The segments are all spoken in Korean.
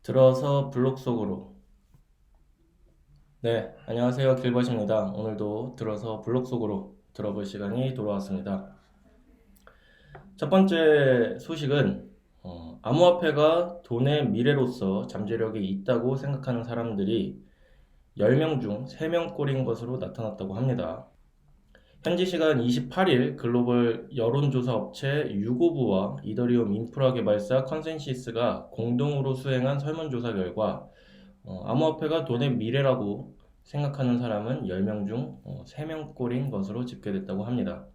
들어서 블록 속으로. 네, 안녕하세요. 길벗입니다. 오늘도 들어서 블록 속으로 들어볼 시간이 돌아왔습니다. 첫 번째 소식은 암호화폐가 돈의 미래로서 잠재력이 있다고 생각하는 사람들이 10명 중 3명꼴인 것으로 나타났다고 합니다. 현지 시간 28일 글로벌 여론조사 업체 유고브와 이더리움 인프라 개발사 컨센시스가 공동으로 수행한 설문조사 결과 암호화폐가 돈의 미래라고 생각하는 사람은 10명 중 3명꼴인 것으로 집계됐다고 합니다.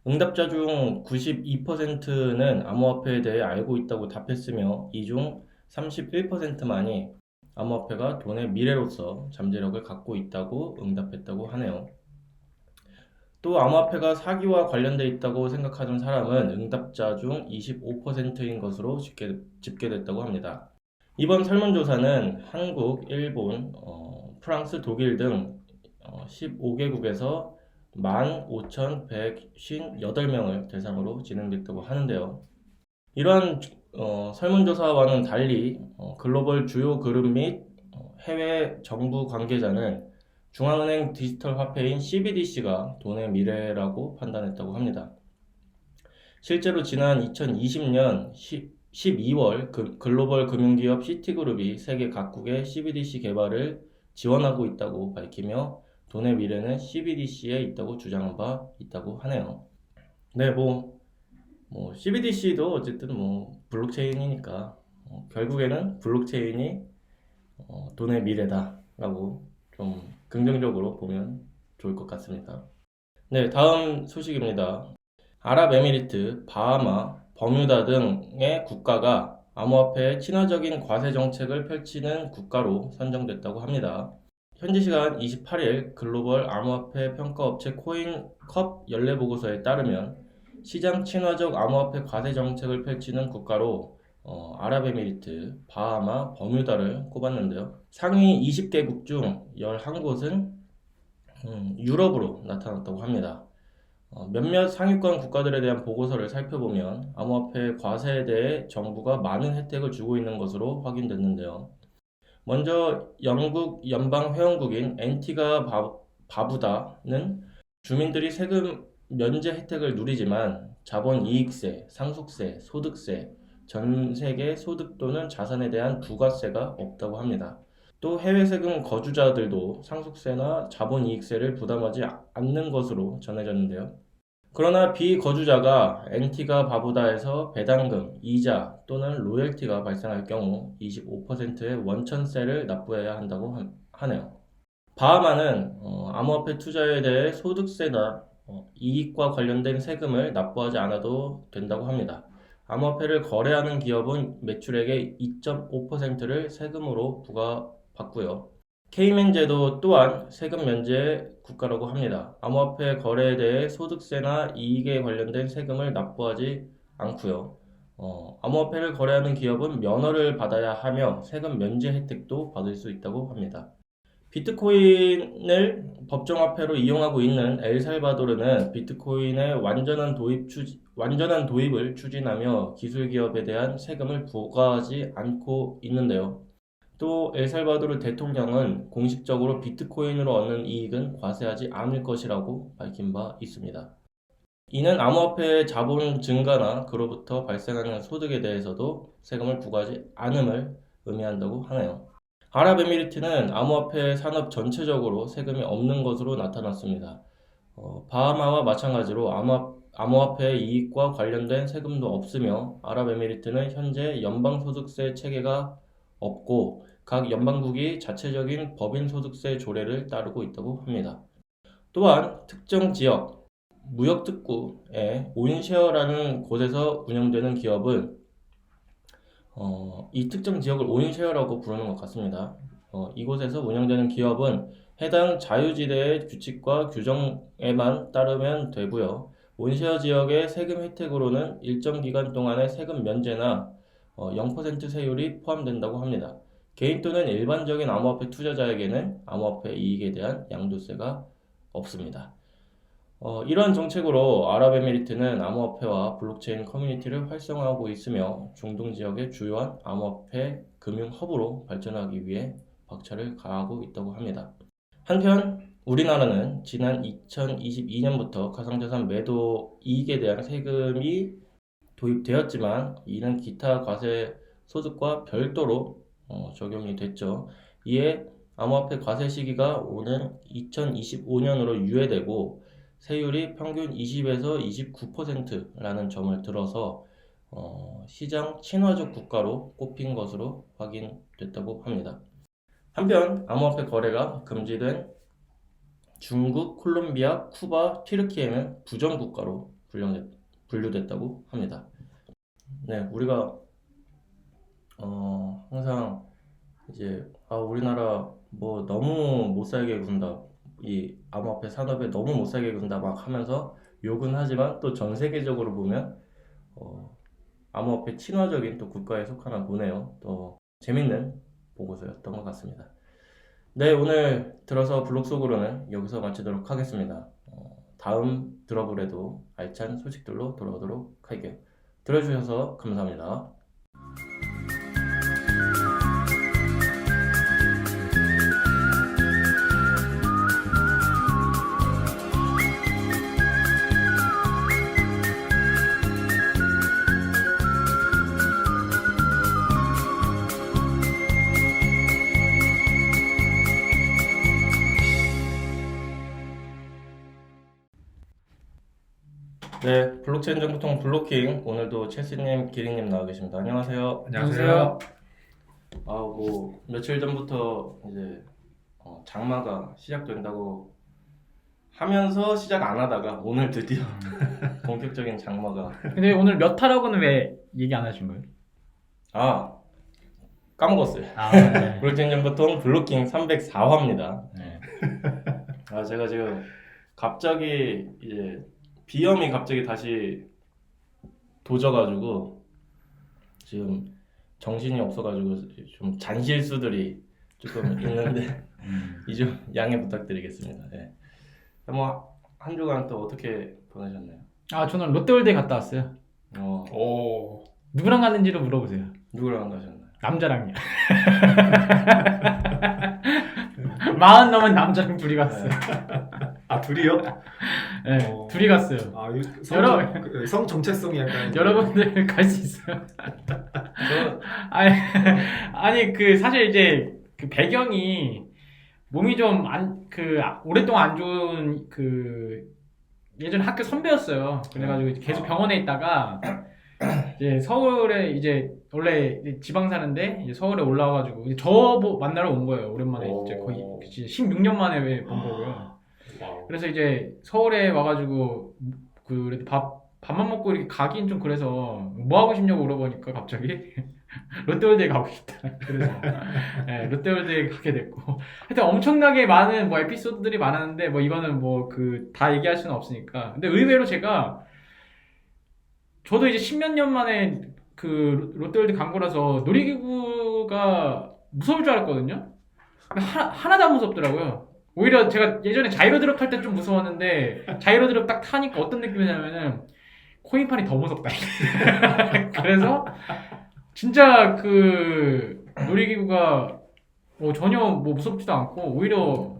응답자 중 92%는 암호화폐에 대해 알고 있다고 답했으며 이 중 31%만이 암호화폐가 돈의 미래로서 잠재력을 갖고 있다고 응답했다고 하네요. 또 암호화폐가 사기와 관련돼 있다고 생각하는 사람은 응답자 중 25%인 것으로 집계됐다고 합니다. 이번 설문조사는 한국, 일본, 프랑스, 독일 등 15개국에서 15,158명을 대상으로 진행됐다고 하는데요. 이러한 설문조사와는 달리 글로벌 주요 그룹 및 해외 정부 관계자는 중앙은행 디지털 화폐인 CBDC가 돈의 미래라고 판단했다고 합니다. 실제로 지난 2020년 12월 글로벌 금융기업 시티그룹이 세계 각국의 CBDC 개발을 지원하고 있다고 밝히며 돈의 미래는 CBDC에 있다고 주장한 바 있다고 하네요. 네, CBDC도 어쨌든 블록체인이니까 결국에는 블록체인이 돈의 미래다라고 좀 긍정적으로 보면 좋을 것 같습니다. 네, 다음 소식입니다. 아랍에미리트, 바하마, 버뮤다 등의 국가가 암호화폐에 친화적인 과세 정책을 펼치는 국가로 선정됐다고 합니다. 현지 시간 28일 글로벌 암호화폐 평가업체 코인컵 연례보고서에 따르면 시장 친화적 암호화폐 과세 정책을 펼치는 국가로 아랍에미리트, 바하마, 버뮤다를 꼽았는데요. 상위 20개국 중 11곳은 유럽으로 나타났다고 합니다. 몇몇 상위권 국가들에 대한 보고서를 살펴보면 암호화폐 과세에 대해 정부가 많은 혜택을 주고 있는 것으로 확인됐는데요. 먼저 영국 연방 회원국인 앤티가 바부다는 주민들이 세금 면제 혜택을 누리지만 자본이익세, 상속세, 소득세, 전세계 소득 또는 자산에 대한 부가세가 없다고 합니다. 또 해외 세금 거주자들도 상속세나 자본이익세를 부담하지 않는 것으로 전해졌는데요. 그러나 비거주자가 앤티가 바부다에서 배당금, 이자 또는 로열티가 발생할 경우 25%의 원천세를 납부해야 한다고 하네요. 바하마는 암호화폐 투자에 대해 소득세나 이익과 관련된 세금을 납부하지 않아도 된다고 합니다. 암호화폐를 거래하는 기업은 매출액의 2.5%를 세금으로 부과받고요. 케이맨 제도 또한 세금 면제 국가라고 합니다. 암호화폐 거래에 대해 소득세나 이익에 관련된 세금을 납부하지 않고요. 암호화폐를 거래하는 기업은 면허를 받아야 하며 세금 면제 혜택도 받을 수 있다고 합니다. 비트코인을 법정화폐로 이용하고 있는 엘살바도르는 비트코인의 완전한 도입을 추진하며 기술 기업에 대한 세금을 부과하지 않고 있는데요. 또 엘살바도르 대통령은 공식적으로 비트코인으로 얻는 이익은 과세하지 않을 것이라고 밝힌 바 있습니다. 이는 암호화폐의 자본 증가나 그로부터 발생하는 소득에 대해서도 세금을 부과하지 않음을 의미한다고 하네요. 아랍에미리트는 암호화폐 산업 전체적으로 세금이 없는 것으로 나타났습니다. 바하마와 마찬가지로 암호화폐 이익과 관련된 세금도 없으며 아랍에미리트는 현재 연방소득세 체계가 없고 각 연방국이 자체적인 법인소득세 조례를 따르고 있다고 합니다. 또한 특정 지역, 무역특구의 온셰어라는 곳에서 운영되는 기업은 이 특정 지역을 온셰어라고 부르는 것 같습니다. 이곳에서 운영되는 기업은 해당 자유지대의 규칙과 규정에만 따르면 되고요. 온셰어 지역의 세금 혜택으로는 일정 기간 동안의 세금 면제나 0% 세율이 포함된다고 합니다. 개인 또는 일반적인 암호화폐 투자자에게는 암호화폐 이익에 대한 양도세가 없습니다. 이러한 정책으로 아랍에미리트는 암호화폐와 블록체인 커뮤니티를 활성화하고 있으며 중동 지역의 주요한 암호화폐 금융 허브로 발전하기 위해 박차를 가하고 있다고 합니다. 한편 우리나라는 지난 2022년부터 가상자산 매도 이익에 대한 세금이 도입되었지만 이는 기타 과세 소득과 별도로 적용이 됐죠. 이에 암호화폐 과세 시기가 오는 2025년으로 유예되고 세율이 평균 20에서 29%라는 점을 들어서 시장 친화적 국가로 꼽힌 것으로 확인됐다고 합니다. 한편 암호화폐 거래가 금지된 중국, 콜롬비아, 쿠바, 튀르키예는 부정 국가로 분류됐다고 합니다. 네, 우리가 항상 이제 우리나라 뭐 너무 못 살게 군다, 이 암호화폐 산업에 너무 못 살게 군다 막 하면서 욕은 하지만 또 전 세계적으로 보면 암호화폐 친화적인 또 국가에 속하나 보네요. 또 재밌는 보고서였던 것 같습니다. 네, 오늘 들어서 블록 속으로는 여기서 마치도록 하겠습니다. 다음 드러블에도 알찬 소식들로 돌아오도록 할게요. 들어주셔서 감사합니다. 네, 블록체인 정보통 블로킹 오늘도 체스님, 기린님 나와 계십니다. 안녕하세요. 안녕하세요. 뭐 며칠 전부터 이제 장마가 시작된다고 하면서 시작 안 하다가 오늘 드디어 본격적인 장마가. 근데 오늘 몇 타라고는 왜 얘기 안 하신 거예요? 까먹었어요. 네. 블록체인 정보통 블로킹 304화입니다. 네. 제가 지금 갑자기 이제 비염이 갑자기 다시 도져가지고 지금 정신이 없어가지고 좀 잔실수들이 조금 있는데 이 좀 양해 부탁드리겠습니다. 네. 뭐 한 주간 또 어떻게 보내셨나요? 저는 롯데월드에 갔다 왔어요. 오. 누구랑 갔는지를 물어보세요. 누구랑 가셨나요? 남자랑요. 40 넘은 남자랑 둘이 갔어요. 둘이요? 네, 둘이 갔어요. 성 정체성이 약간 여러분들 갈 수 있어요. 아니 사실 이제 그 배경이 몸이 좀 오랫동안 안 좋은 예전 학교 선배였어요. 그래가지고 계속 병원에 있다가 이제 서울에 이제 원래 지방 사는데 이제 서울에 올라와가지고 이제 저 만나러 온 거예요. 오랜만에 이제 거의 16년 만에 본 거고요. 그래서 이제 서울에 와가지고 그래도 밥만 먹고 이렇게 가긴 좀 그래서 뭐 하고 싶냐고 물어보니까 갑자기 롯데월드에 가고 싶다. 그래서 네, 롯데월드에 가게 됐고 하여튼 엄청나게 많은 뭐 에피소드들이 많았는데 뭐 이거는 뭐 다 얘기할 수는 없으니까. 근데 의외로 저도 이제 10몇 년 만에 롯데월드 간 거라서 놀이기구가 무서울 줄 알았거든요. 근데 하나도 안 무섭더라고요. 오히려 제가 예전에 자이로드롭 탈 때 좀 무서웠는데 자이로드롭 딱 타니까 어떤 느낌이냐면은 코인판이 더 무섭다. 그래서 진짜 놀이기구가 전혀 뭐 무섭지도 않고 오히려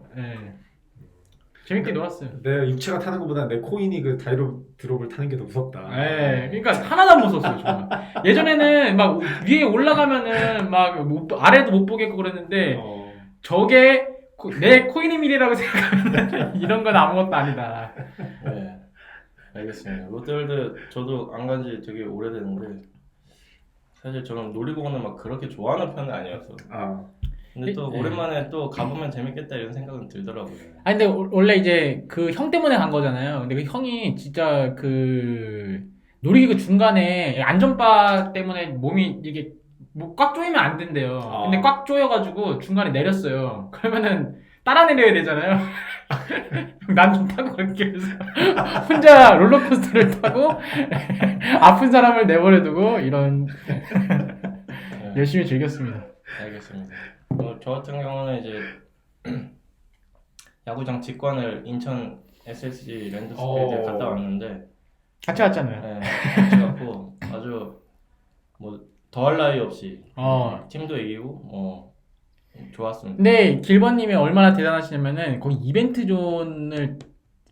재밌게 놀았어요. 내 육체가 타는 것보다 내 코인이 다이로드롭을 타는 게 더 무섭다. 그러니까 하나도 안 무서웠어요, 정말. 예전에는 막 위에 올라가면은 막 아래도 못 보겠고 그랬는데 저게 내 코인의 미래라고 생각하면 이런 건 아무것도 아니다. 네, 알겠습니다. 롯데월드 저도 안 간 지 되게 오래됐는데 사실 저는 놀이공원을 막 그렇게 좋아하는 편은 아니어서. 근데 또 오랜만에 또 가보면 재밌겠다 이런 생각은 들더라고요. 근데 원래 이제 그 형 때문에 간 거잖아요. 근데 그 형이 진짜 놀이기구 중간에 안전바 때문에 몸이 이게 뭐 꽉 조이면 안 된대요. 근데 꽉 조여가지고 중간에 내렸어요. 그러면은 따라 내려야 되잖아요. 난 좀 타고 갈게. 그래서 혼자 롤러코스터를 타고 아픈 사람을 내버려두고 이런 열심히 즐겼습니다. 알겠습니다. 저 같은 경우는 이제 야구장 직관을 인천 SSG 랜더스필드에 어. 갔다 왔는데 같이 왔잖아요. 네, 같이 갔고 아주 뭐 더할 나위 없이 팀도 이기고 좋았습니다. 근데 길버님이 얼마나 대단하시냐면은 거기 이벤트 존을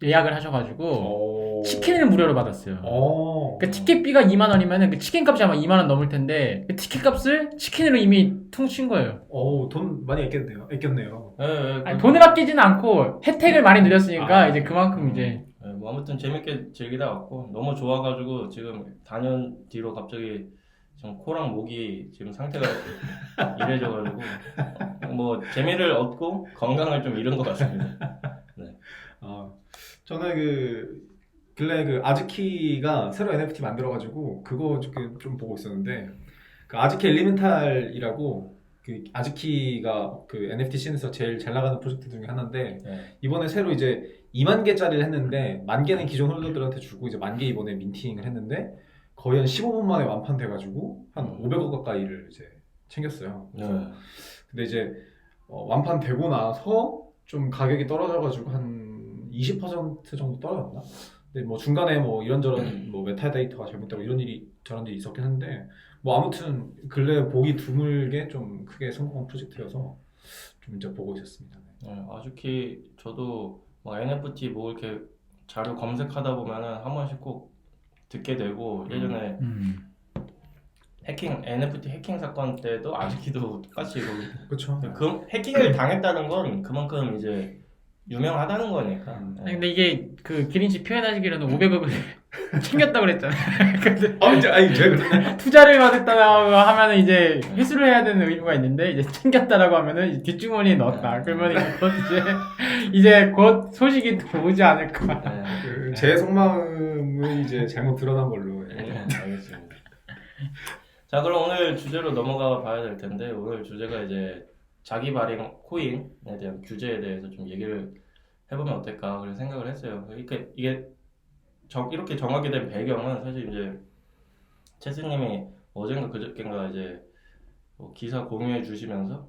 예약을 하셔가지고 치킨을 무료로 받았어요. 그러니까 티켓비가 2만 원이면은 그 치킨 값이 아마 2만 원 넘을 텐데 그 티켓 값을 치킨으로 이미 퉁친 거예요. 돈 많이 아꼈네요. 네, 아니, 돈을 아끼지는 않고 혜택을 많이 누렸으니까 아. 이제 그만큼 이제 네, 뭐 아무튼 재밌게 즐기다 왔고 너무 좋아가지고 지금 4년 뒤로 갑자기 지금 코랑 목이 지금 상태가 이래져가지고 뭐 재미를 얻고 건강을 좀 잃은 것 같습니다. 저는 근래 아즈키가 새로 NFT 만들어가지고 그거 좀 보고 있었는데 그 아즈키 엘리멘탈이라고 그 아즈키가 그 NFT 씬에서 제일 잘 나가는 프로젝트 중에 하나인데 네. 이번에 새로 이제 2만 개짜리를 했는데 10,000개는 기존 홀더들한테 주고 이제 10,000개 이번에 민팅을 했는데 거의 한 15분 만에 완판돼가지고 한 500억 가까이를 이제 챙겼어요. 네. 근데 이제 완판되고 나서 좀 가격이 떨어져가지고 한 20% 정도 떨어졌나? 근데 뭐 중간에 뭐 이런저런 뭐 메타데이터가 잘못되고 이런 일이 저런 일이 있었긴 한데 뭐 아무튼 근래 보기 드물게 좀 크게 성공한 프로젝트여서 좀 이제 보고 있었습니다. 네, 아즈키 저도 뭐 NFT 뭐 이렇게 자료 검색하다 보면은 한 번씩 꼭 듣게 되고 예전에 NFT 해킹 사건 때도 아즈키도 똑같이 그렇죠. 그 해킹을 당했다는 건 그만큼 이제 유명하다는 거니까. 아니, 근데 이게 그 기린씨 표현하시기로는 500억을 챙겼다고 그랬잖아요. 근데 아니 제가 투자를 받았다고 하면은 이제 회수를 해야 되는 의무가 있는데 이제 챙겼다라고 하면은 이제 뒷주머니에 넣었다. 그러면 이제 곧 소식이 오지 않을까. 제 속마음이 이제 잘못 드러난 걸로. 알겠습니다. 자, 그럼 오늘 주제로 넘어가 봐야 될 텐데 오늘 주제가 이제 자기 발행 코인에 대한 규제에 대해서 좀 얘기를 해보면 어떨까 그런 생각을 했어요. 이게 이렇게 정하게 된 배경은 사실 이제 채스님이 어젠가 그저께인가 이제 기사 공유해 주시면서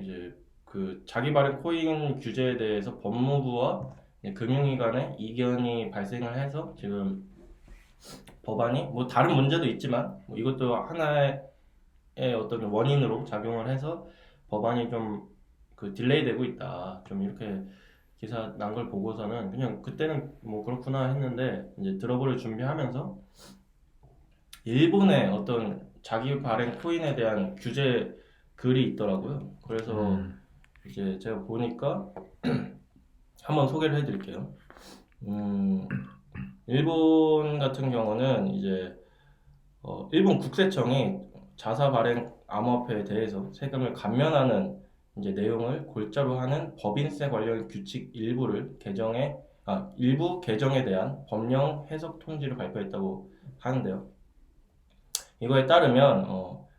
이제 그 자기 발행 코인 규제에 대해서 법무부와 금융기관의 이견이 발생을 해서 지금 법안이 뭐 다른 문제도 있지만 뭐 이것도 하나의 어떤 원인으로 작용을 해서 법안이 좀 그 딜레이되고 있다. 좀 이렇게 기사 난 걸 보고서는 그냥 그때는 뭐 그렇구나 했는데 이제 들어볼 준비하면서 일본의 어떤 자기 발행 코인에 대한 규제 글이 있더라고요. 그래서 이제 제가 보니까 한번 소개를 해드릴게요. 일본 같은 경우는 이제 일본 국세청이 자사 발행 암호화폐에 대해서 세금을 감면하는 이제 내용을 골자로 하는 법인세 관련 규칙 일부 개정에 대한 법령 해석 통지를 발표했다고 하는데요. 이거에 따르면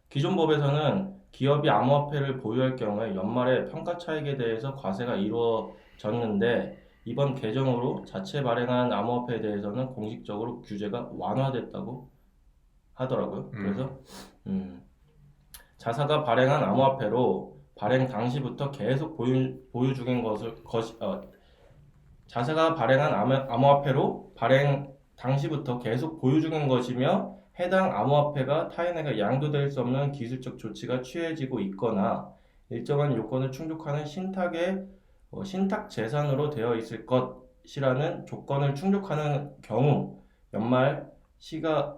기존 법에서는 기업이 암호화폐를 보유할 경우에 연말에 평가 차익에 대해서 과세가 이루어졌는데 이번 개정으로 자체 발행한 암호화폐에 대해서는 공식적으로 규제가 완화됐다고 하더라고요. 그래서 자사가 발행한 암호화폐로 발행 당시부터 계속 보유 중인 자사가 발행한 암호화폐로 발행 당시부터 계속 보유 중인 것이며 해당 암호화폐가 타인에게 양도될 수 없는 기술적 조치가 취해지고 있거나 일정한 요건을 충족하는 신탁 재산으로 되어 있을 것이라는 조건을 충족하는 경우 시가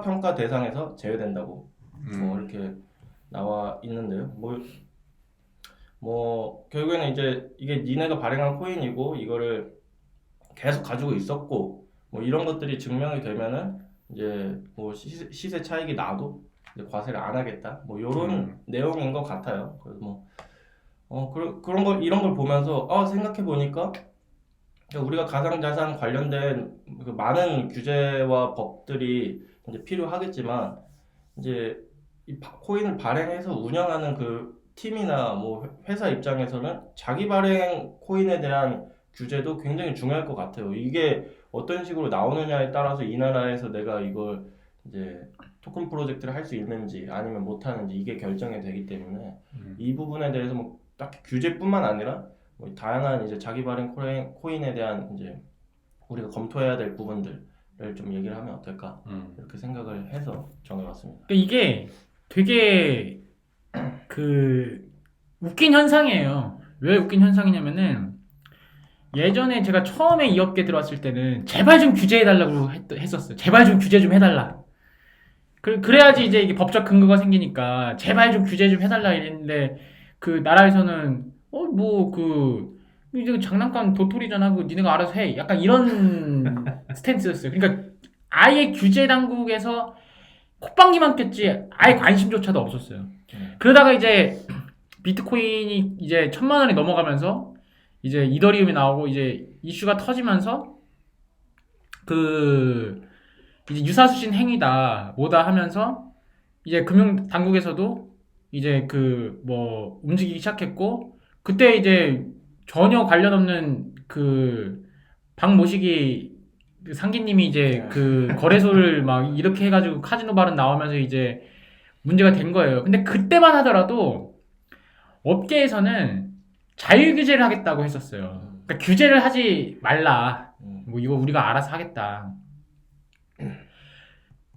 평가 대상에서 제외된다고 이렇게 나와 있는데요. 뭐 결국에는 이제 이게 니네가 발행한 코인이고 이거를 계속 가지고 있었고 뭐 이런 것들이 증명이 되면은 이제 뭐 시세 차익이 나도 이제 과세를 안 하겠다. 뭐 이런 내용인 것 같아요. 그래서 뭐 그런 걸 이런 걸 보면서 생각해 보니까 우리가 가상자산 관련된 그 많은 규제와 법들이 이제 필요하겠지만 이제 이 코인을 발행해서 운영하는 그 팀이나 뭐 회사 입장에서는 자기 발행 코인에 대한 규제도 굉장히 중요할 것 같아요. 이게 어떤 식으로 나오느냐에 따라서 이 나라에서 내가 이걸 이제 토큰 프로젝트를 할 수 있는지 아니면 못 하는지 이게 결정이 되기 때문에 이 부분에 대해서 뭐 딱히 규제뿐만 아니라 뭐 다양한 이제 자기 발행 코인에 대한 이제 우리가 검토해야 될 부분들을 좀 얘기를 하면 어떨까 이렇게 생각을 해서 정해봤습니다. 그러니까 이게 되게 그 웃긴 현상이에요. 왜 웃긴 현상이냐면은 예전에 제가 처음에 이 업계 들어왔을 때는 제발 좀 규제해달라고 했었어요. 제발 좀 규제 좀 해달라. 그래야지 이제 이게 법적 근거가 생기니까 제발 좀 규제 좀 해달라 이랬는데 그 나라에서는 이제 장난감 도토리잖아. 그 니네가 알아서 해. 약간 이런 스탠스였어요. 그러니까 아예 규제 당국에서 콧방귀만 꼈지 아예 관심조차도 없었어요. 그러다가 이제 비트코인이 이제 1,000만 원이 넘어가면서 이제 이더리움이 나오고 이제 이슈가 터지면서 이제 유사수신 행위다 뭐다 하면서 이제 금융 당국에서도 이제 움직이기 시작했고 그때 이제 전혀 관련 없는 박모식이 상기님이 이제 거래소를 막 이렇게 해가지고 카지노 발언 나오면서 이제 문제가 된 거예요. 근데 그때만 하더라도 업계에서는 자율 규제를 하겠다고 했었어요. 그러니까 규제를 하지 말라. 뭐 이거 우리가 알아서 하겠다.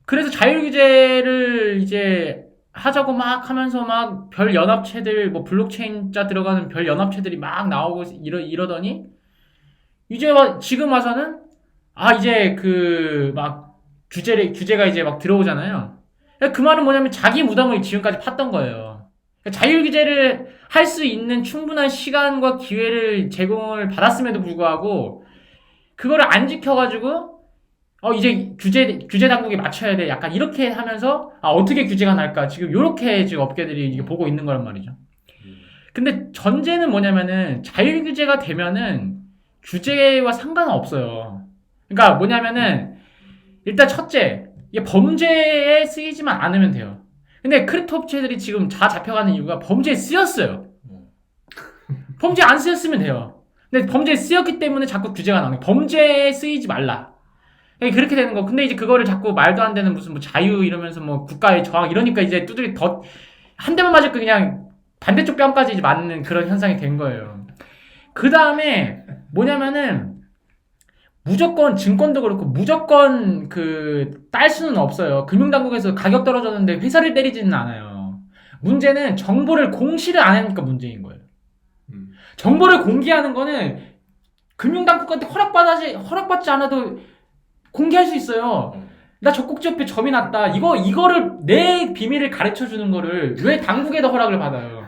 그래서 자율 규제를 이제 하자고 막 하면서 막 별 연합체들 뭐 블록체인자 들어가는 별 연합체들이 막 나오고 이러더니 이제 지금 와서는 이제 막 규제가 이제 막 들어오잖아요. 그 말은 뭐냐면 자기 무덤을 지금까지 팠던 거예요. 자율 규제를 할 수 있는 충분한 시간과 기회를 제공을 받았음에도 불구하고 그거를 안 지켜가지고 이제 규제 당국에 맞춰야 돼. 약간 이렇게 하면서 어떻게 규제가 날까 지금 이렇게 지금 업계들이 이게 보고 있는 거란 말이죠. 근데 전제는 뭐냐면은 자율 규제가 되면은 규제와 상관은 없어요. 그러니까 뭐냐면은 일단 첫째 이게 범죄에 쓰이지만 않으면 돼요. 근데 크립토 업체들이 지금 다 잡혀가는 이유가 범죄에 쓰였어요. 범죄에 안 쓰였으면 돼요. 근데 범죄에 쓰였기 때문에 자꾸 규제가 나오는 거예요. 범죄에 쓰이지 말라. 그렇게 되는 거. 근데 이제 그거를 자꾸 말도 안 되는 무슨 뭐 자유 이러면서 뭐 국가의 저항 이러니까 이제 두들이 더 한 대만 맞을 거 그냥 반대쪽 뺨까지 이제 맞는 그런 현상이 된 거예요. 그 다음에 뭐냐면은 무조건 증권도 그렇고 무조건 딸 수는 없어요. 금융당국에서 가격 떨어졌는데 회사를 때리지는 않아요. 문제는 정보를 공시를 안 하니까 문제인 거예요. 정보를 공개하는 거는 금융당국한테 허락받지 않아도 공개할 수 있어요. 나 젖꼭지 옆에 점이 났다. 이거를 내 비밀을 가르쳐 주는 거를 왜 당국에다 허락을 받아요?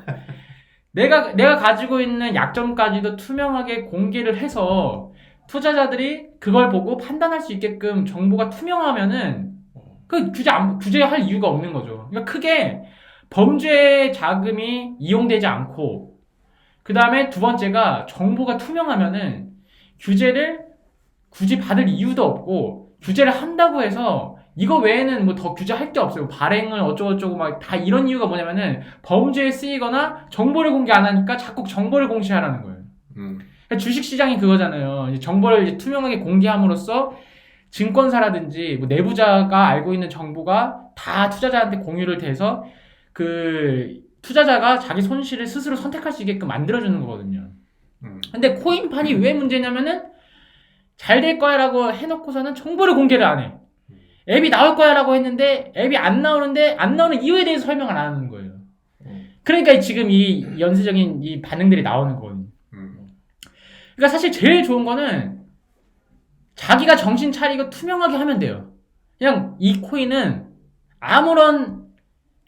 내가 가지고 있는 약점까지도 투명하게 공개를 해서 투자자들이 그걸 보고 판단할 수 있게끔 정보가 투명하면은 규제할 이유가 없는 거죠. 그러니까 크게 범죄 자금이 이용되지 않고 그 다음에 두 번째가 정보가 투명하면은 규제를 굳이 받을 이유도 없고 규제를 한다고 해서 이거 외에는 뭐 더 규제할 게 없어요. 발행을 어쩌고저쩌고 막 다 이런 이유가 뭐냐면은 범죄에 쓰이거나 정보를 공개 안 하니까 자꾸 정보를 공시하라는 거예요. 그러니까 주식시장이 그거잖아요. 이제 정보를 이제 투명하게 공개함으로써 증권사라든지 뭐 내부자가 알고 있는 정보가 다 투자자한테 공유를 돼서 투자자가 자기 손실을 스스로 선택할 수 있게끔 만들어주는 거거든요. 근데 코인판이 왜 문제냐면은 잘 될 거야 라고 해놓고서는 정보를 공개를 안 해. 앱이 나올 거야 라고 했는데 앱이 안 나오는데 안 나오는 이유에 대해서 설명을 안 하는 거예요. 그러니까 지금 이 연쇄적인 이 반응들이 나오는 거거든요. 그러니까 사실 제일 좋은 거는 자기가 정신 차리고 투명하게 하면 돼요. 그냥 이 코인은 아무런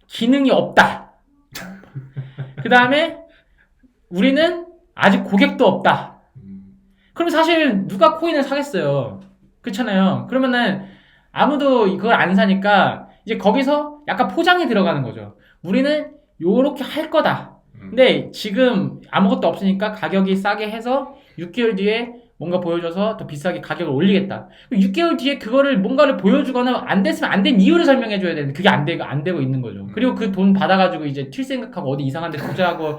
기능이 없다. 그 다음에 우리는 아직 고객도 없다. 그럼 사실 누가 코인을 사겠어요? 그렇잖아요. 그러면은 아무도 그걸 안 사니까 이제 거기서 약간 포장이 들어가는 거죠. 우리는 요렇게 할 거다. 근데 지금 아무것도 없으니까 가격이 싸게 해서 6개월 뒤에 뭔가 보여줘서 더 비싸게 가격을 올리겠다. 6개월 뒤에 그거를 뭔가를 보여주거나 안 됐으면 안 된 이유를 설명해줘야 되는데 그게 안 되고 있는 거죠. 그리고 그 돈 받아가지고 이제 튈 생각하고 어디 이상한 데 투자하고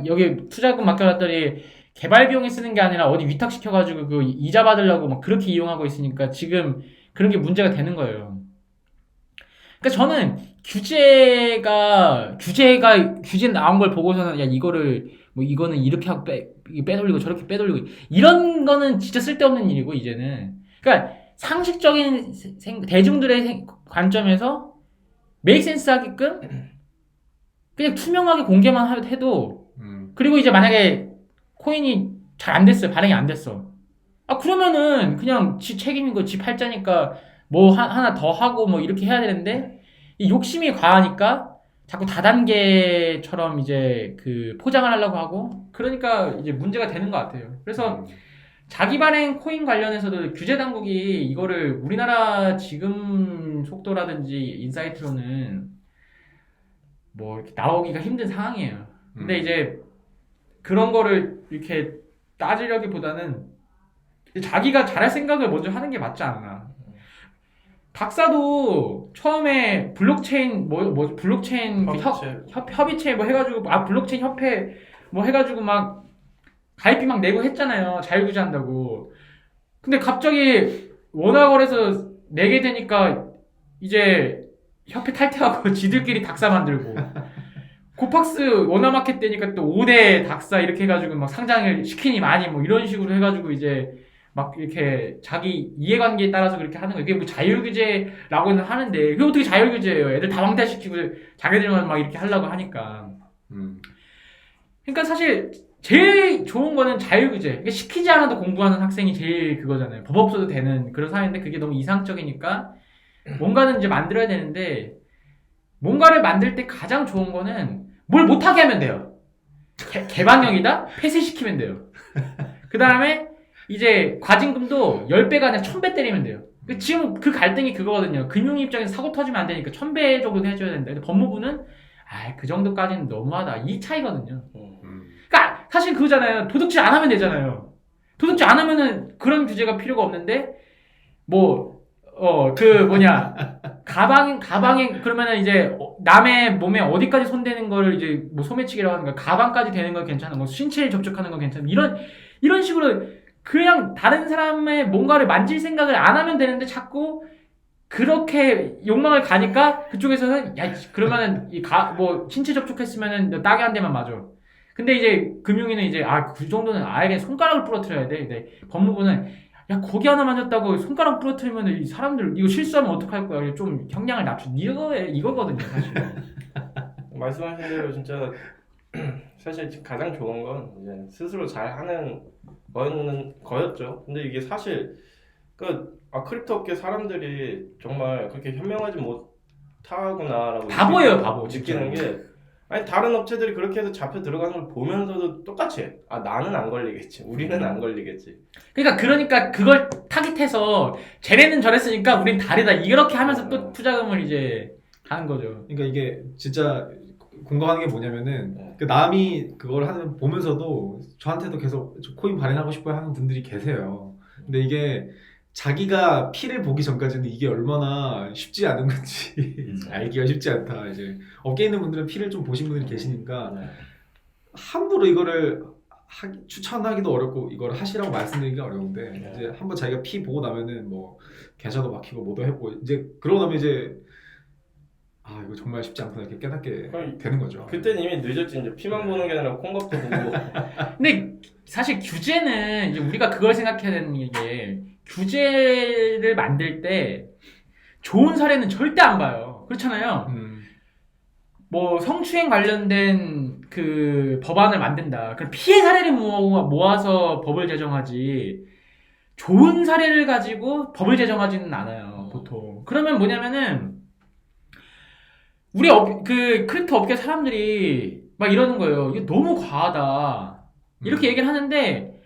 여기 투자금 맡겨놨더니 개발 비용에 쓰는 게 아니라 어디 위탁시켜가지고 그 이자 받으려고 막 그렇게 이용하고 있으니까 지금 그런 게 문제가 되는 거예요. 그러니까 저는 규제 나온 걸 보고서는 야 이거를 뭐 이거는 이렇게 하고 빼돌리고 저렇게 빼돌리고 이런 거는 진짜 쓸데없는 일이고 이제는 그러니까 상식적인 대중들의 관점에서 메이크 센스 하게끔 그냥 투명하게 공개만 해도 그리고 이제 만약에 코인이 잘 안 됐어요. 발행이 안 됐어. 아 그러면은 그냥 지 책임인 거 지 팔자니까 뭐 하나 더 하고 뭐 이렇게 해야 되는데 이 욕심이 과하니까 자꾸 다단계처럼 이제 그 포장을 하려고 하고 그러니까 이제 문제가 되는 것 같아요. 그래서 자기 발행 코인 관련해서도 규제 당국이 이거를 우리나라 지금 속도라든지 인사이트로는 뭐 이렇게 나오기가 힘든 상황이에요. 근데 이제 그런 거를 이렇게 따지려기보다는 자기가 잘할 생각을 먼저 하는 게 맞지 않나. 박사도 처음에 블록체인 블록체인 협의체 뭐 해가지고 블록체인 협회 뭐 해가지고 막 가입비 막 내고 했잖아요. 자율규제한다고. 근데 갑자기 원화거래소 내게 되니까 이제 협회 탈퇴하고 지들끼리 닥사 만들고 코팍스 원화마켓 되니까 또 5대 닥사 이렇게 해가지고 막 상장을 시키니 많이 뭐 이런 식으로 해가지고 이제 막 이렇게 자기 이해관계에 따라서 그렇게 하는 거예요. 그게 뭐 자율규제라고는 하는데 그게 어떻게 자율규제예요? 애들 다 왕따시키고 자기들만 막 이렇게 하려고 하니까. 그러니까 사실 제일 좋은 거는 자율규제. 그러니까 시키지 않아도 공부하는 학생이 제일 그거잖아요. 법 없어도 되는 그런 사회인데 그게 너무 이상적이니까 뭔가는 이제 만들어야 되는데 뭔가를 만들 때 가장 좋은 거는 뭘 못하게 하면 돼요. 개방형이다? 폐쇄시키면 돼요. 그 다음에 이제 과징금도 10배가 아니라 1000배 때리면 돼요. 지금 그 갈등이 그거거든요. 금융 입장에서 사고 터지면 안 되니까 1000배 정도 해줘야 된다. 근데 법무부는 그 정도까지는 너무하다. 이 차이거든요. 그러니까 사실 그거잖아요. 도둑질 안 하면 되잖아요. 도둑질 안 하면은 그런 규제가 필요가 없는데 가방에 그러면은 이제 남의 몸에 어디까지 손대는 거를 이제 뭐 소매치기라고 하는 거 가방까지 되는 건 괜찮은 거 신체에 접촉하는 건 괜찮은 이런 식으로 그냥 다른 사람의 뭔가를 만질 생각을 안 하면 되는데 자꾸 그렇게 욕망을 가니까 그쪽에서는 야 그러면은 뭐 신체 접촉했으면은 너 따게 한 대만 맞아. 근데 이제 금융위는 이제 그 정도는 아예 그냥 손가락을 부러뜨려야 돼. 근데 법무부는 야 고기 하나 만졌다고 손가락 부러뜨리면 이 사람들 이거 실수하면 어떡할 거야. 좀 형량을 낮춰. 이거거든요 사실. 말씀하신 대로 진짜 사실 가장 좋은 건 이제 스스로 잘하는 거였죠. 근데 이게 사실 크립토 업계 사람들이 정말 그렇게 현명하지 못하구나라고 바보예요 바보. 느끼는 게 아니 다른 업체들이 그렇게 해서 잡혀 들어가는 걸 보면서도 똑같이 해. 나는 안 걸리겠지. 우리는 안 걸리겠지. 그러니까 그걸 타깃해서 쟤네는 저랬으니까 우린 다르다. 이렇게 하면서 또 투자금을 이제 하는 거죠. 그러니까 이게 진짜 공감하는 게 뭐냐면은 그 남이 그걸 하는 보면서도 저한테도 계속 코인 발행하고 싶어 하는 분들이 계세요. 근데 이게 자기가 피를 보기 전까지는 이게 얼마나 쉽지 않은 건지 알기가 쉽지 않다. 이제 업계에 있는 분들은 피를 좀 보신 분들이 계시니까 함부로 이거를 추천하기도 어렵고 이걸 하시라고 말씀드리기가 어려운데 이제 한번 자기가 피 보고 나면은 뭐 계좌도 막히고 뭐도 해보고 이제 그러고 나면 이제 이거 정말 쉽지 않구나 이렇게 깨닫게 되는 거죠. 그때는 이미 늦었지. 이제 피만 보는 게 아니라 콩밥도 보고. 근데 사실 규제는 이제 우리가 그걸 생각해야 되는 게 규제를 만들 때 좋은 사례는 절대 안 봐요. 그렇잖아요. 뭐 성추행 관련된 그 법안을 만든다. 그럼 피해 사례를 모아서 법을 제정하지. 좋은 사례를 가지고 법을 제정하지는 않아요. 보통. 그러면 뭐냐면은 우리 크립토 업계 사람들이 막 이러는 거예요. 이게 너무 과하다. 이렇게 얘기를 하는데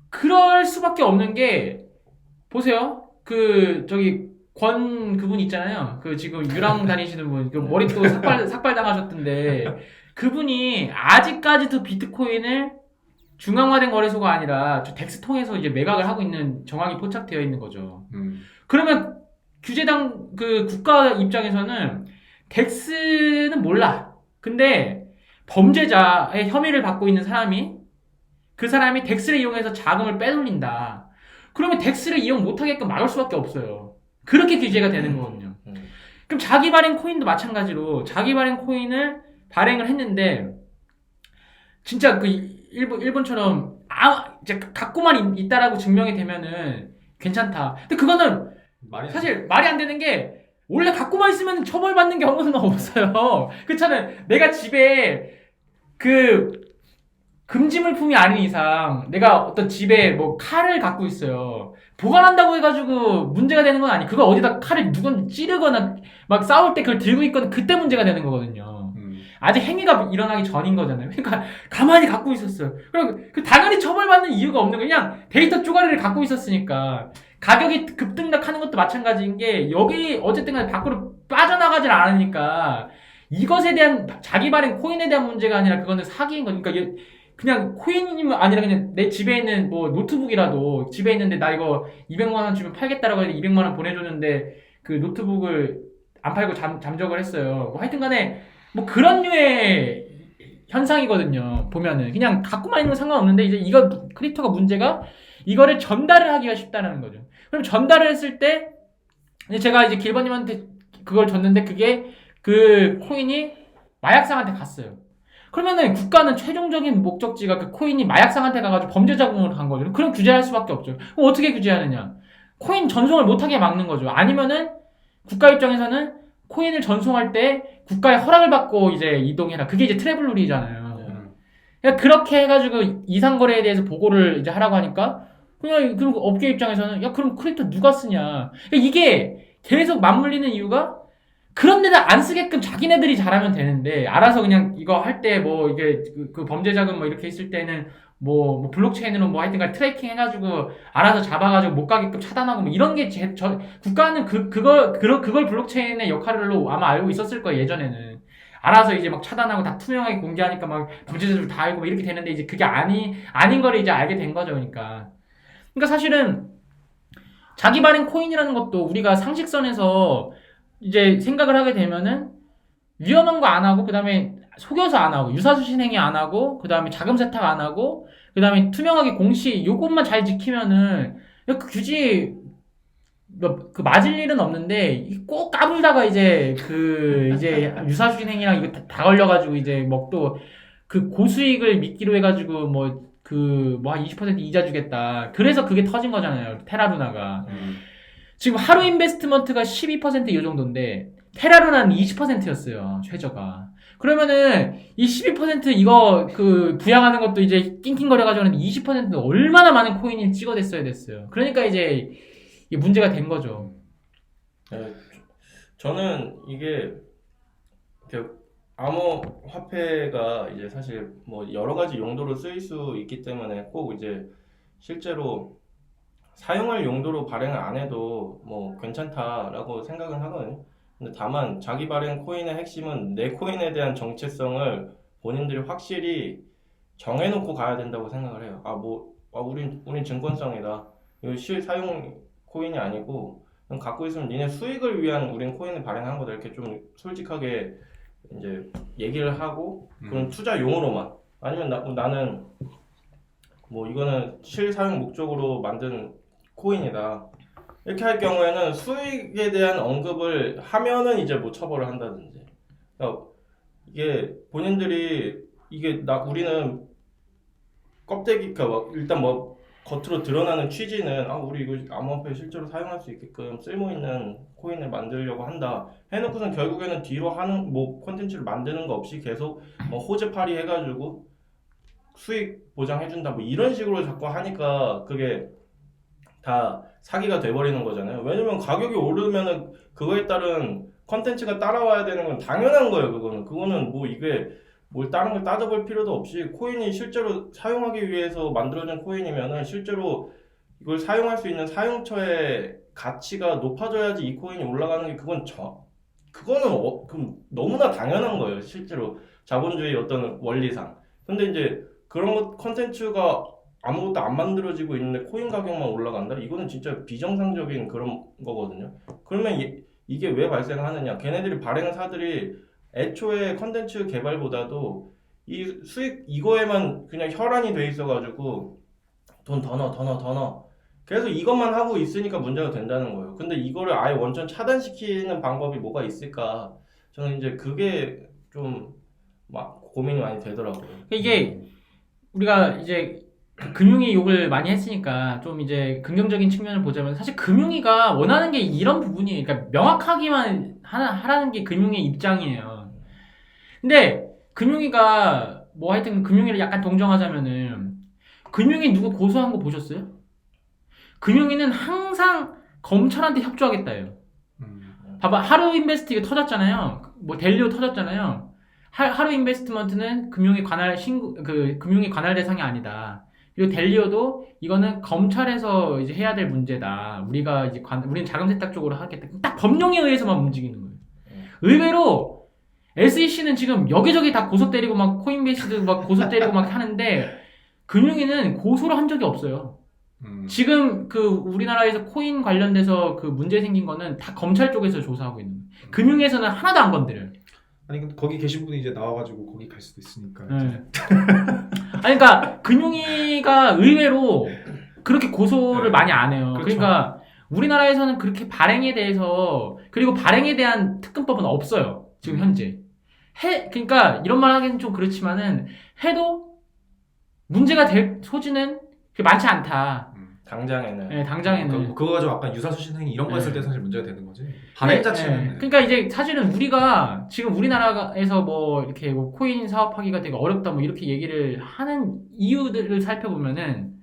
그럴 수밖에 없는 게 보세요. 그분 있잖아요. 지금 유랑 다니시는 분, 머리 또 삭발 당하셨던데 그분이 아직까지도 비트코인을 중앙화된 거래소가 아니라 덱스 통해서 이제 매각을 하고 있는 정황이 포착되어 있는 거죠. 그러면 규제당 국가 입장에서는 덱스는 몰라. 근데 범죄자의 혐의를 받고 있는 그 사람이 덱스를 이용해서 자금을 빼돌린다. 그러면 덱스를 이용 못하게끔 막을 수밖에 없어요. 그렇게 규제가 되는 거거든요. 그럼 자기 발행 코인도 마찬가지로 자기 발행 코인을 발행을 했는데 진짜 그 일본처럼 이제 갖고만 있다라고 증명이 되면은 괜찮다. 근데 그거는 말이 사실 말이 안 되는 게 원래 갖고만 있으면 처벌받는 경우는 없어요. 그렇잖아요. 내가 집에 그 금지 물품이 아닌 이상 내가 어떤 집에 뭐 칼을 갖고 있어요. 보관한다고 해가지고 문제가 되는 건 아니. 그거 어디다 칼을 누군 찌르거나 막 싸울 때 그걸 들고 있거나 그때 문제가 되는 거거든요. 아직 행위가 일어나기 전인 거잖아요. 그러니까 가만히 갖고 있었어요. 그럼 그 당연히 처벌받는 이유가 없는 거예요. 그냥 데이터 쪼가리를 갖고 있었으니까. 가격이 급등락하는 것도 마찬가지인 게 여기 어쨌든 간에 밖으로 빠져나가질 않으니까 이것에 대한 자기 발행 코인에 대한 문제가 아니라 그거는 사기인 거니까 그냥 코인이면 아니라 그냥 내 집에 있는 뭐 노트북이라도 집에 있는데 나 이거 200만 원 주면 팔겠다라고 해서 200만 원 보내줬는데 그 노트북을 안 팔고 잠적을 했어요. 뭐 하여튼 간에 뭐 그런 류의 현상이거든요. 보면은 그냥 갖고만 있는 건 상관없는데 이제 이거 크립토가 문제가 이거를 전달을 하기가 쉽다는 거죠. 그럼 전달을 했을 때 제가 이제 길버님한테 그걸 줬는데 그게 그 코인이 마약상한테 갔어요. 그러면은 국가는 최종적인 목적지가 그 코인이 마약상한테 가가지고 범죄 자금으로 간 거죠. 그럼 규제할 수밖에 없죠. 그럼 어떻게 규제하느냐? 코인 전송을 못하게 막는 거죠. 아니면은 국가 입장에서는 코인을 전송할 때 국가의 허락을 받고 이제 이동해라. 그게 이제 트래블 룰이잖아요. 그러니까 그렇게 해가지고 이상거래에 대해서 보고를 이제 하라고 하니까 그럼 업계 입장에서는 야 그럼 크립토 누가 쓰냐? 그러니까 이게 계속 맞물리는 이유가 그런 데다 안 쓰게끔 자기네들이 잘하면 되는데 알아서 그냥 이거 할 때 뭐 이게 그 범죄 자금 뭐 이렇게 있을 때는 뭐 블록체인으로 뭐 하여튼간 트래킹 해가지고 알아서 잡아가지고 못 가게끔 차단하고 뭐 이런 게 국가는 그걸 블록체인의 역할로 아마 알고 있었을 거예요. 예전에는 알아서 이제 막 차단하고 다 투명하게 공개하니까 막 범죄자들 다 알고 막 이렇게 되는데 이제 그게 아닌 거를 이제 알게 된 거죠. 그러니까 사실은 자기 발행 코인이라는 것도 우리가 상식선에서 이제 생각을 하게 되면은 위험한 거 안 하고 그다음에 속여서 안 하고 유사수신 행위 안 하고 그다음에 자금 세탁 안 하고 그다음에 투명하게 공시 요것만 잘 지키면은 굳이 그 맞을 일은 없는데 꼭 까불다가 이제 이제 유사수신 행위랑 이거 다 걸려가지고 이제 뭐 또 그 고수익을 미끼로 해가지고 뭐 한 20% 이자 주겠다. 그래서 그게 터진 거잖아요. 테라루나가. 지금 하루 인베스트먼트가 12%이 정도인데 테라루나는 20%였어요. 최저가. 그러면은 이 12% 이거 그 부양하는 것도 이제 낑낑거려가지고 하는데 20%는 얼마나 많은 코인이 찍어댔어야 됐어요. 그러니까 이제 이게 문제가 된 거죠. 네, 저는 이게 암호화폐가 이제 사실 뭐 여러 가지 용도로 쓰일 수 있기 때문에 꼭 이제 실제로 사용할 용도로 발행을 안 해도 뭐 괜찮다라고 생각은 하거든요. 근데 다만 자기 발행 코인의 핵심은 내 코인에 대한 정체성을 본인들이 확실히 정해놓고 가야 된다고 생각을 해요. 우린 증권성이다. 이거 실사용 코인이 아니고 그냥 갖고 있으면 니네 수익을 위한 우린 코인을 발행한 거다. 이렇게 좀 솔직하게 이제 얘기를 하고 그런 투자용으로만 아니면 나는 뭐 이거는 실사용 목적으로 만든 코인이다. 이렇게 할 경우에는 수익에 대한 언급을 하면은 이제 뭐 처벌을 한다든지. 그러니까 이게 본인들이 우리는 껍데기, 그러니까 일단 뭐 겉으로 드러나는 취지는 우리 이거 암호화폐 실제로 사용할 수 있게끔 쓸모 있는 코인을 만들려고 한다. 해놓고선 결국에는 뒤로 하는 뭐 콘텐츠를 만드는 거 없이 계속 뭐 호재팔이 해가지고 수익 보장해준다 뭐 이런 식으로 자꾸 하니까 그게 다 사기가 돼버리는 거잖아요. 왜냐면 가격이 오르면은 그거에 따른 컨텐츠가 따라와야 되는 건 당연한 거예요. 그거는 뭐 이게 뭘 다른 걸 따져볼 필요도 없이 코인이 실제로 사용하기 위해서 만들어진 코인이면은 실제로 이걸 사용할 수 있는 사용처의 가치가 높아져야지 이 코인이 올라가는 게 그거는 그럼 너무나 당연한 거예요. 실제로 자본주의 어떤 원리상. 근데 이제 그런 컨텐츠가 아무것도 안 만들어지고 있는데 코인 가격만 올라간다? 이거는 진짜 비정상적인 그런 거거든요. 그러면 이게 왜 발생하느냐? 걔네들이 발행사들이 애초에 컨텐츠 개발보다도 이 수익 이거에만 그냥 혈안이 돼 있어가지고 돈 더 넣어 계속 이것만 하고 있으니까 문제가 된다는 거예요. 근데 이거를 아예 원천 차단시키는 방법이 뭐가 있을까? 저는 이제 그게 좀 막 고민이 많이 되더라고요. 이게 우리가 이제 그 금융위 욕을 많이 했으니까 좀 이제 긍정적인 측면을 보자면 사실 금융위가 원하는 게 이런 부분이에요. 그러니까 명확하기만 하라는 게 금융위 입장이에요. 근데 금융위가 뭐 하여튼 금융위를 약간 동정하자면은 금융위 누구 고소한 거 보셨어요? 금융위는 항상 검찰한테 협조하겠다예요. 봐봐, 하루 인베스트 이거 터졌잖아요. 뭐 델리오 터졌잖아요. 하루 인베스트먼트는 금융위 관할 대상이 아니다. 그리고 델리오도 이거는 검찰에서 이제 해야 될 문제다. 우리는 자금 세탁 쪽으로 하겠다. 딱 법령에 의해서만 움직이는 거예요. 의외로 SEC는 지금 여기저기 다 고소 때리고 막 코인베이스도 막 고소 때리고 막 하는데 금융위는 고소를 한 적이 없어요. 지금 그 우리나라에서 코인 관련돼서 그 문제 생긴 거는 다 검찰 쪽에서 조사하고 있는 거예요. 금융에서는 하나도 안 건드려요. 아니 근데 거기 계신 분이 이제 나와가지고 거기 갈 수도 있으니까. 네. 아니 그러니까 금융위가 의외로 그렇게 고소를 네. 많이 안 해요. 그렇죠. 그러니까 우리나라에서는 그렇게 발행에 대해서 그리고 발행에 대한 특근법은 없어요. 지금 현재. 그러니까 이런 말 하기는 좀 그렇지만은 해도 문제가 될 소지는 그렇게 많지 않다. 당장에는. 네, 당장에는. 그거 가지고 아까 유사수신행위 이런 거 했을 때 네. 사실 문제가 되는 거지. 발행 자체는. 그러니까 이제 사실은 우리가 지금 우리나라에서 뭐 이렇게 뭐 코인 사업하기가 되게 어렵다 뭐 이렇게 얘기를 하는 이유들을 살펴보면은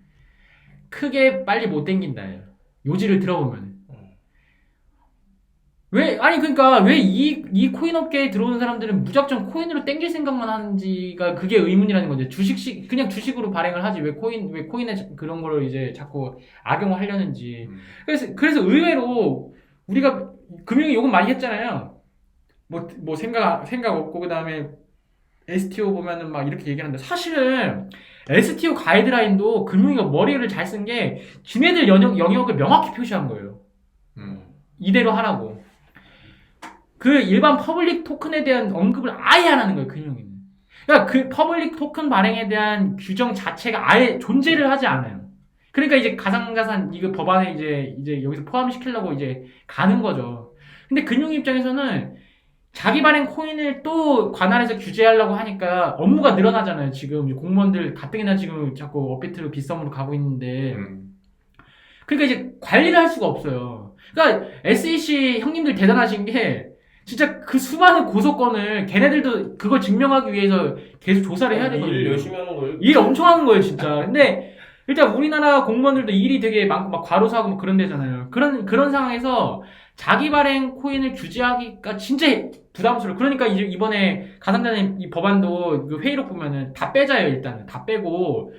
크게 빨리 못 땡긴다예요. 요지를 들어보면. 그러니까 왜 이 코인 업계에 들어오는 사람들은 무작정 코인으로 땡길 생각만 하는지가 그게 의문이라는 거죠. 그냥 주식으로 발행을 하지 왜 코인에 그런 거를 이제 자꾸 악용을 하려는지. 그래서 의외로 우리가 금융이 요금 많이 했잖아요. 뭐 생각 없고 그다음에 STO 보면은 막 이렇게 얘기하는데 사실은 STO 가이드라인도 금융위가 머리를 잘 쓴 게 지네들 영역을 명확히 표시한 거예요. 이대로 하라고. 그 일반 퍼블릭 토큰에 대한 언급을 아예 안 하는 거예요, 금융위는. 그러니까 그 퍼블릭 토큰 발행에 대한 규정 자체가 아예 존재를 하지 않아요. 그러니까 이제 가상자산 이거 법안에 이제 여기서 포함시키려고 이제 가는 거죠. 근데 금융위 입장에서는 자기 발행 코인을 또 관할해서 규제하려고 하니까 업무가 늘어나잖아요. 지금 공무원들 가뜩이나 지금 자꾸 업비트로 빗썸으로 가고 있는데. 그러니까 이제 관리를 할 수가 없어요. 그러니까 SEC 형님들 대단하신 게 진짜 그 수많은 고소건을 걔네들도 그걸 증명하기 위해서 계속 조사를 해야 되거든요. 일 열심히 하는 거예요. 일 엄청 하는 거예요, 진짜. 근데 일단 우리나라 공무원들도 일이 되게 많고 막 과로사하고 막 그런 데잖아요. 그런 상황에서 자기 발행 코인을 규제하기가 진짜 부담스러워. 그러니까 이번에 가상자산 이 법안도 그 회의록 보면은 다 빼자요, 일단은. 다 빼고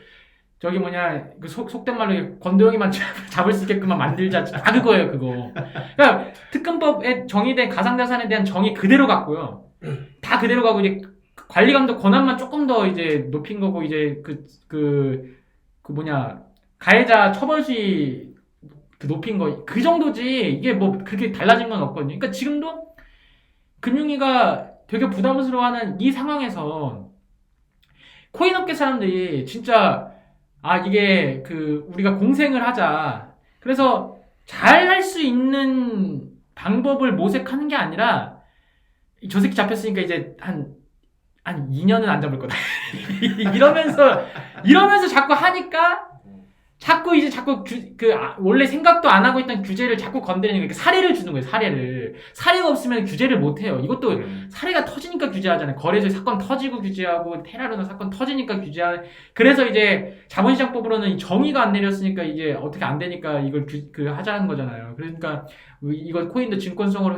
저기 그 속된 말로 건더기만 잡을 수 있게끔만 만들자. 다 그거예요, 그거. 그러니까 특검법에 정의된 가상자산에 대한 정의 그대로 갔고요. 다 그대로 가고 이제 관리감독 권한만 조금 더 이제 높인 거고 이제 가해자 처벌시 높인 거 그 정도지 이게 뭐 그렇게 달라진 건 없거든요. 그러니까 지금도 금융위가 되게 부담스러워하는 이 상황에서 코인업계 사람들이 진짜 이게 우리가 공생을 하자. 그래서 잘 할 수 있는 방법을 모색하는 게 아니라 저 새끼 잡혔으니까 이제 한 2년은 안 잡을 거다. 이러면서 자꾸 하니까 자꾸 원래 생각도 안 하고 있던 규제를 자꾸 건드리는 거예요. 사례를 주는 거예요, 사례를. 사례가 없으면 규제를 못 해요. 이것도 사례가 터지니까 규제하잖아요. 거래소 사건 터지고 규제하고, 테라루나 사건 터지니까 규제하는. 그래서 이제 자본시장법으로는 정의가 안 내렸으니까 이게 어떻게 안 되니까 이걸 하자는 거잖아요. 그러니까 이걸 코인도 증권성으로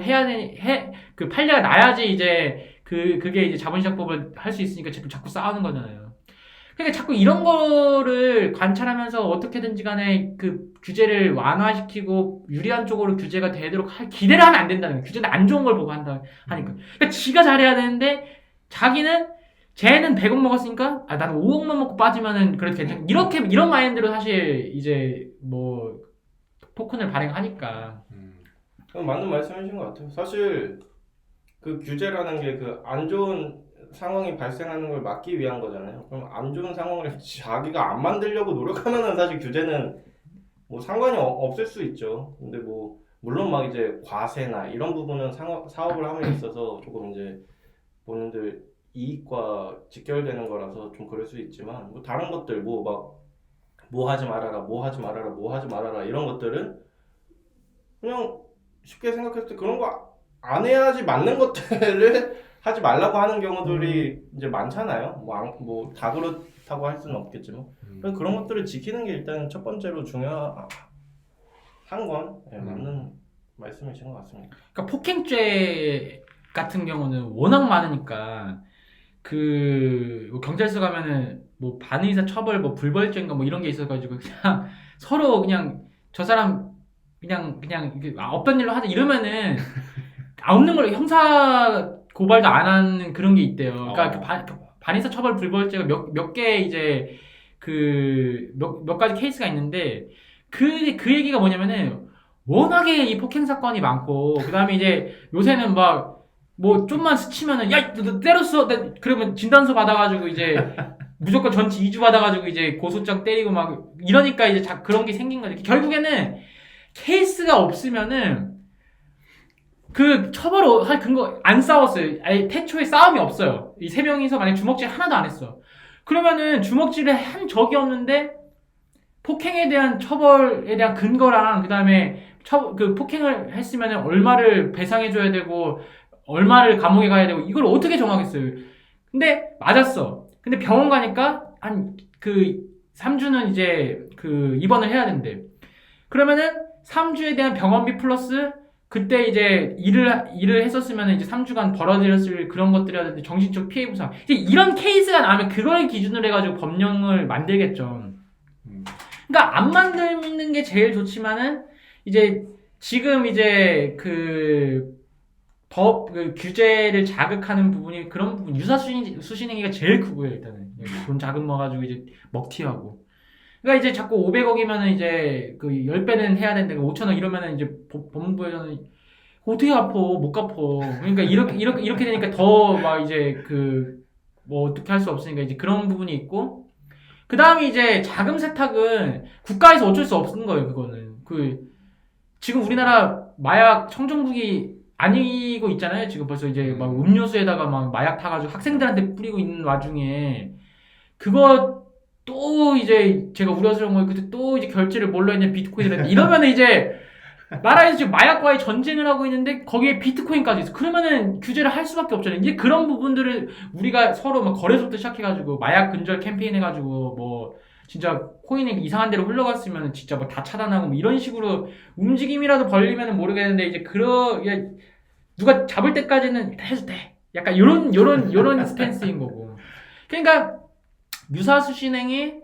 판례가 나야지 이제 그게 이제 자본시장법을 할 수 있으니까 자꾸 싸우는 거잖아요. 그러니까 자꾸 이런 거를 관찰하면서 어떻게든지 간에 그 규제를 완화시키고 유리한 쪽으로 규제가 되도록 기대를 하면 안 된다는 거예요. 규제는 안 좋은 걸 보고 하니까. 그러니까 지가 잘해야 되는데 쟤는 100억 먹었으니까 나는 5억만 먹고 빠지면은 그래도 괜찮아. 이런 마인드로 사실 이제 뭐 토큰을 발행하니까. 맞는 말씀이신 것 같아요. 사실 그 규제라는 게 안 좋은 상황이 발생하는 걸 막기 위한 거잖아요. 그럼 안 좋은 상황을 자기가 안 만들려고 노력하면은 사실 규제는 뭐 상관이 없을 수 있죠. 근데 뭐 물론 막 이제 과세나 이런 부분은 사업을 함에 있어서 조금 이제 본인들 이익과 직결되는 거라서 좀 그럴 수 있지만 뭐 다른 것들 뭐 하지 말아라, 뭐 하지 말아라, 뭐 하지 말아라 이런 것들은 그냥 쉽게 생각했을 때 그런 거 안 해야지 맞는 것들을 하지 말라고 하는 경우들이 이제 많잖아요. 다 그렇다고 할 수는 없겠지만 그래서 그런 것들을 지키는 게 일단 첫 번째로 중요한 건 맞는 말씀이신 것 같습니다. 그러니까 폭행죄 같은 경우는 워낙 많으니까 뭐 경찰서 가면은 뭐 반의사 처벌 뭐 불벌죄인가 뭐 이런 게 있어가지고 그냥 서로 그냥 저 사람 그냥 이게 없던 일로 하자 이러면은 없는 걸로 형사 고발도 안 하는 그런 게 있대요. 그러니까 반의사 처벌 불벌죄가 몇 개 이제 몇 가지 케이스가 있는데 그 얘기가 뭐냐면은 워낙에 이 폭행 사건이 많고 그다음에 이제 요새는 뭐 좀만 스치면은 야 너 때렸어 그러면 진단서 받아가지고 이제 무조건 전치 2주 받아가지고 이제 고소장 때리고 막 이러니까 이제 그런 게 생긴 거지. 결국에는 케이스가 없으면은 그 처벌할 근거 안 싸웠어요. 아예 태초에 싸움이 없어요. 이 세 명이서 만약 주먹질 하나도 안 했어. 그러면은 주먹질을 한 적이 없는데 폭행에 대한 처벌에 대한 근거랑 그다음에 그 폭행을 했으면은 얼마를 배상해줘야 되고 얼마를 감옥에 가야 되고 이걸 어떻게 정하겠어요. 근데 맞았어. 근데 병원 가니까 한 3주는 이제 입원을 해야 된대. 그러면은 3주에 대한 병원비 플러스 그때 이제 일을 했었으면 이제 3주간 벌어들였을 그런 것들이라든지 정신적 피해 보상. 이런 케이스가 나오면 그걸 기준으로 해가지고 법령을 만들겠죠. 그러니까 안 만드는 게 제일 좋지만은 이제 지금 이제 규제를 자극하는 부분이 그런 부분 유사수신행위가 제일 크고요. 일단은 돈 자금 모아가지고 이제 먹튀하고. 그러니까 이제 자꾸 500억이면은 이제 10배는 해야 되는데 5천억 이러면은 이제 법무부에서는 어떻게 갚어? 못 갚어. 그러니까 이렇게 되니까 더 막 이제 뭐 어떻게 할 수 없으니까 이제 그런 부분이 있고 그 다음에 이제 자금 세탁은 국가에서 어쩔 수 없는 거예요. 그거는 지금 우리나라 마약 청정국이 아니고 있잖아요. 지금 벌써 이제 막 음료수에다가 막 마약 타가지고 학생들한테 뿌리고 있는 와중에 그거 또 이제 제가 우려스러운 거예요. 그때 또 이제 결제를 뭘로 했냐 비트코인을 했냐 이러면은 이제 나라에서 지금 마약과의 전쟁을 하고 있는데 거기에 비트코인까지 있어. 그러면은 규제를 할 수밖에 없잖아요. 이제 그런 부분들을 우리가 서로 막 거래소부터 시작해가지고 마약 근절 캠페인 해가지고 뭐 진짜 코인이 이상한 데로 흘러갔으면 진짜 뭐 다 차단하고 뭐 이런 식으로 움직임이라도 벌리면은 모르겠는데 이제 누가 잡을 때까지는 해도 돼. 약간 요런 스탠스인 거고. 그러니까 유사수신행위,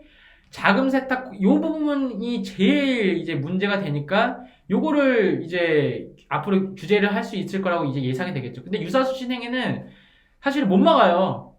자금 세탁 요 부분이 제일 이제 문제가 되니까 요거를 이제 앞으로 규제를 할 수 있을 거라고 이제 예상이 되겠죠. 근데 유사수신행위는 사실 못 막아요.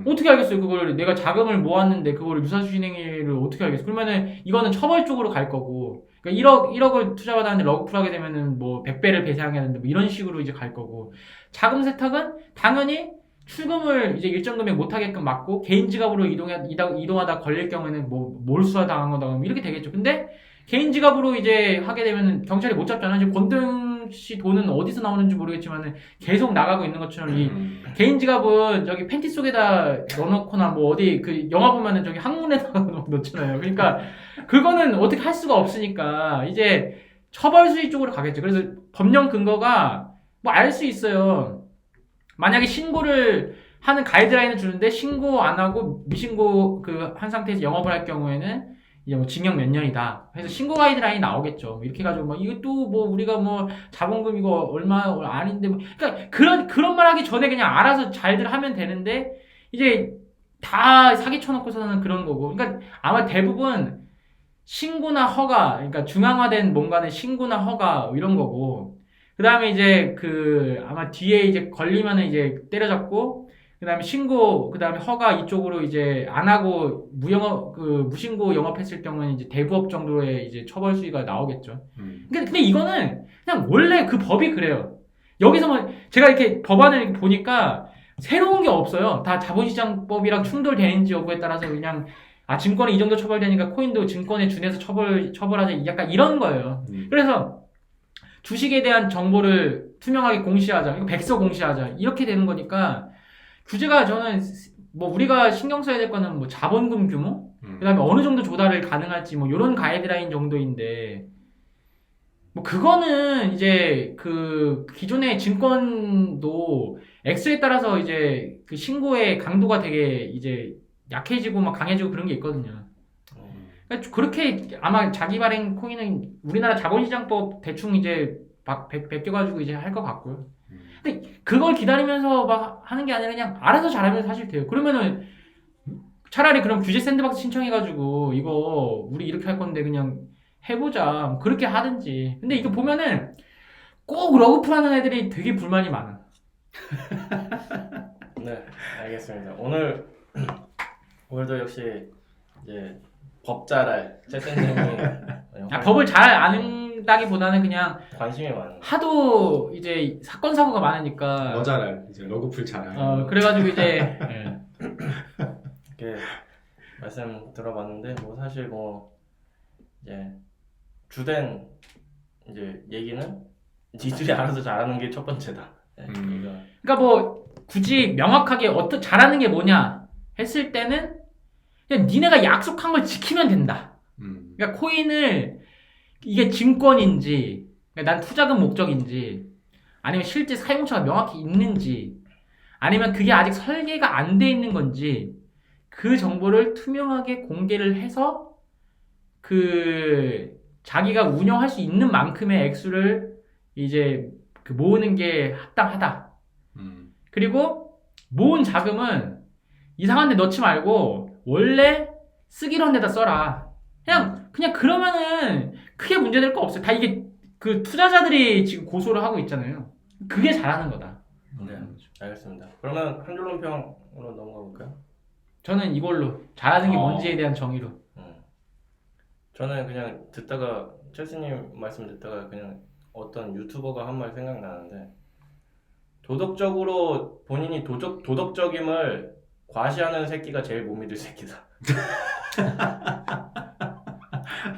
어떻게 알겠어요? 그거를 내가 자금을 모았는데 그거를 유사수신행위를 어떻게 알겠어요? 그러면은 이거는 처벌 쪽으로 갈 거고, 그러니까 1억을 투자받았는데 러그풀하게 되면은 뭐 100배를 배상해야 되는데 뭐 이런 식으로 이제 갈 거고, 자금 세탁은 당연히 출금을 이제 일정 금액 못 하게끔 막고 개인 지갑으로 이동하다 걸릴 경우에는 뭐 몰수화 당한 거다 뭐 이렇게 되겠죠. 근데 개인 지갑으로 이제 하게 되면은 경찰이 못 잡잖아요. 이제 권등 씨 돈은 어디서 나오는지 모르겠지만은 계속 나가고 있는 것처럼 이 개인 지갑은 저기 팬티 속에다 넣어놓거나 뭐 어디 영화 보면은 저기 항문에다가 넣잖아요. 그러니까 그거는 어떻게 할 수가 없으니까 이제 처벌 수위 쪽으로 가겠죠. 그래서 법령 근거가 뭐 알 수 있어요. 만약에 신고를 하는 가이드라인을 주는데 신고 안 하고 미신고 한 상태에서 영업을 할 경우에는 이제 뭐 징역 몇 년이다. 그래서 신고 가이드라인이 나오겠죠. 이렇게 해가지고 막 이거 또 뭐 우리가 뭐 자본금 이거 얼마 아닌데 뭐 그러니까 그런 말 하기 전에 그냥 알아서 잘들 하면 되는데 이제 다 사기 쳐놓고서는 그런 거고. 그러니까 아마 대부분 신고나 허가, 그러니까 중앙화된 뭔가는 신고나 허가 이런 거고. 그 다음에 이제 아마 뒤에 이제 걸리면은 이제 때려잡고, 그 다음에 신고, 그 다음에 허가 이쪽으로 이제 안 하고 무신고 영업했을 경우는 이제 대부업 정도의 이제 처벌 수위가 나오겠죠. 근데 이거는 그냥 원래 그 법이 그래요. 여기서 뭐 제가 이렇게 법안을 이렇게 보니까 새로운 게 없어요. 다 자본시장법이랑 충돌되는지 여부에 따라서 그냥 증권이 이 정도 처벌되니까 코인도 증권에 준해서 처벌하자. 약간 이런 거예요. 그래서 주식에 대한 정보를 투명하게 공시하자. 백서 공시하자. 이렇게 되는 거니까 규제가 저는 뭐 우리가 신경 써야 될 거는 뭐 자본금 규모, 그다음에 어느 정도 조달을 가능할지 뭐 이런 가이드라인 정도인데 뭐 그거는 이제 그 기존의 증권도 액수에 따라서 이제 그 신고의 강도가 되게 이제 약해지고 막 강해지고 그런 게 있거든요. 그러니까 그렇게 아마 자기 발행 코인은 우리나라 자본시장법 대충 이제 막 베껴가지고 이제 할 것 같고요. 근데 그걸 기다리면서 막 하는 게 아니라 그냥 알아서 잘하면 사실 돼요. 그러면은 차라리 그럼 규제 샌드박스 신청해가지고 이거 우리 이렇게 할 건데 그냥 해보자. 그렇게 하든지. 근데 이거 보면은 꼭 러그풀 하는 애들이 되게 불만이 많아. 네, 알겠습니다. 오늘도 역시 이제 법 잘할 채쌤님이 법을 잘 아는다기보다는 그냥 관심이 많은. 하도 이제 사건 사고가 많으니까. 너 잘할 이제 러그풀 잘할. 그래가지고 이제 예. 이렇게 말씀 들어봤는데 뭐 사실 뭐 이제 주된 이제 얘기는 니들이 알아서 잘하는 게 첫 번째다. 네, 이거. 그러니까 뭐 굳이 명확하게 잘하는 게 뭐냐 했을 때는 그냥 니네가 약속한 걸 지키면 된다. 그러니까 코인을 이게 증권인지, 그러니까 난 투자금 목적인지, 아니면 실제 사용처가 명확히 있는지, 아니면 그게 아직 설계가 안 돼 있는 건지 그 정보를 투명하게 공개를 해서 그 자기가 운영할 수 있는 만큼의 액수를 이제 그 모으는 게 합당하다. 그리고 모은 자금은 이상한 데 넣지 말고 원래 쓰기로 한 데다 써라. 그냥 그러면은 크게 문제될 거 없어요. 다 이게 그 투자자들이 지금 고소를 하고 있잖아요. 그게 잘하는 거다. 네, 알겠습니다. 그러면 한 줄로 평으로 넘어가 볼까요? 저는 이걸로 잘하는 게 뭔지에 대한 정의로. 저는 그냥 듣다가 첼스님 말씀 듣다가 그냥 어떤 유튜버가 한 말 생각나는데 도덕적으로 본인이 도덕적임을 과시하는 새끼가 제일 못 믿을 새끼다.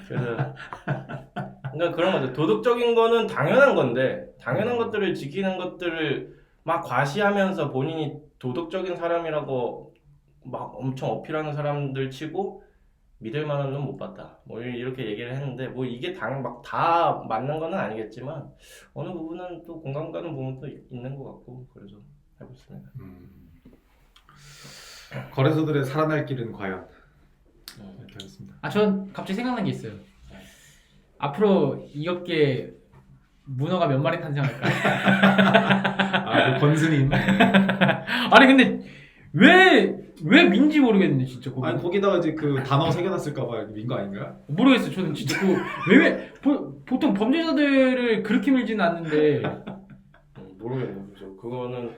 그래서 그러니까 그런 거죠. 도덕적인 거는 당연한 건데 당연한 것들을 지키는 것들을 막 과시하면서 본인이 도덕적인 사람이라고 막 엄청 어필하는 사람들 치고 믿을 만한 놈 못 봤다. 뭐 이렇게 얘기를 했는데 뭐 이게 막 다 맞는 건 아니겠지만 어느 부분은 또 공감 가는 부분도 있는 것 같고 그래서 해봤습니다. 거래소들의 살아날 길은 과연 이렇게 하겠습니다. 전 갑자기 생각난 게 있어요. 앞으로 이 업계 문어가 몇 마리 탄생할까? 그 권스님. 아니 근데 왜 민지 모르겠는데 진짜 거기. 아니 거기다가 이제 그 단어 새겨놨을까봐 민 거 아닌가? 모르겠어요. 저는 진짜 왜 보통 범죄자들을 그렇게 밀지는 않는데. 모르겠네요. 그거는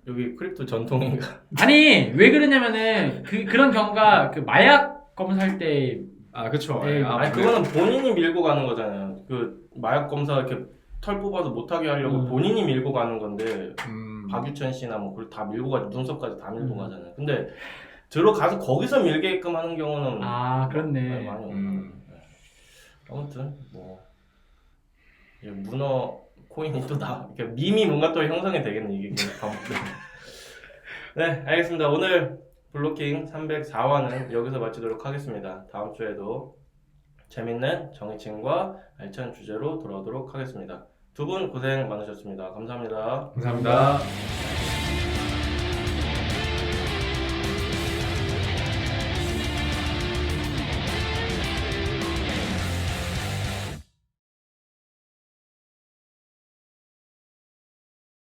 여기 크립토 전통인가? 아니 왜 그러냐면은 그런 경우가 그 마약 검사할 때. 그쵸. 네, 아니 그거는 본인이 밀고 가는 거잖아요. 그 마약 검사 이렇게 털 뽑아서 못하게 하려고 본인이 밀고 가는 건데 박유천 씨나 뭐 그걸 다 밀고 가지 눈썹까지 다 밀고 가잖아요. 근데 들어가서 거기서 밀게끔 하는 경우는 그렇네. 많이 없나요? 아무튼 뭐 문어 코인이 또 이렇게 밈이 뭔가 또 형성이 되겠네 이게 계속 반복되면. 네, 알겠습니다. 오늘 블로킹 304화는 여기서 마치도록 하겠습니다. 다음 주에도 재밌는 정의친과 알찬 주제로 돌아오도록 하겠습니다. 두 분 고생 많으셨습니다. 감사합니다. 감사합니다.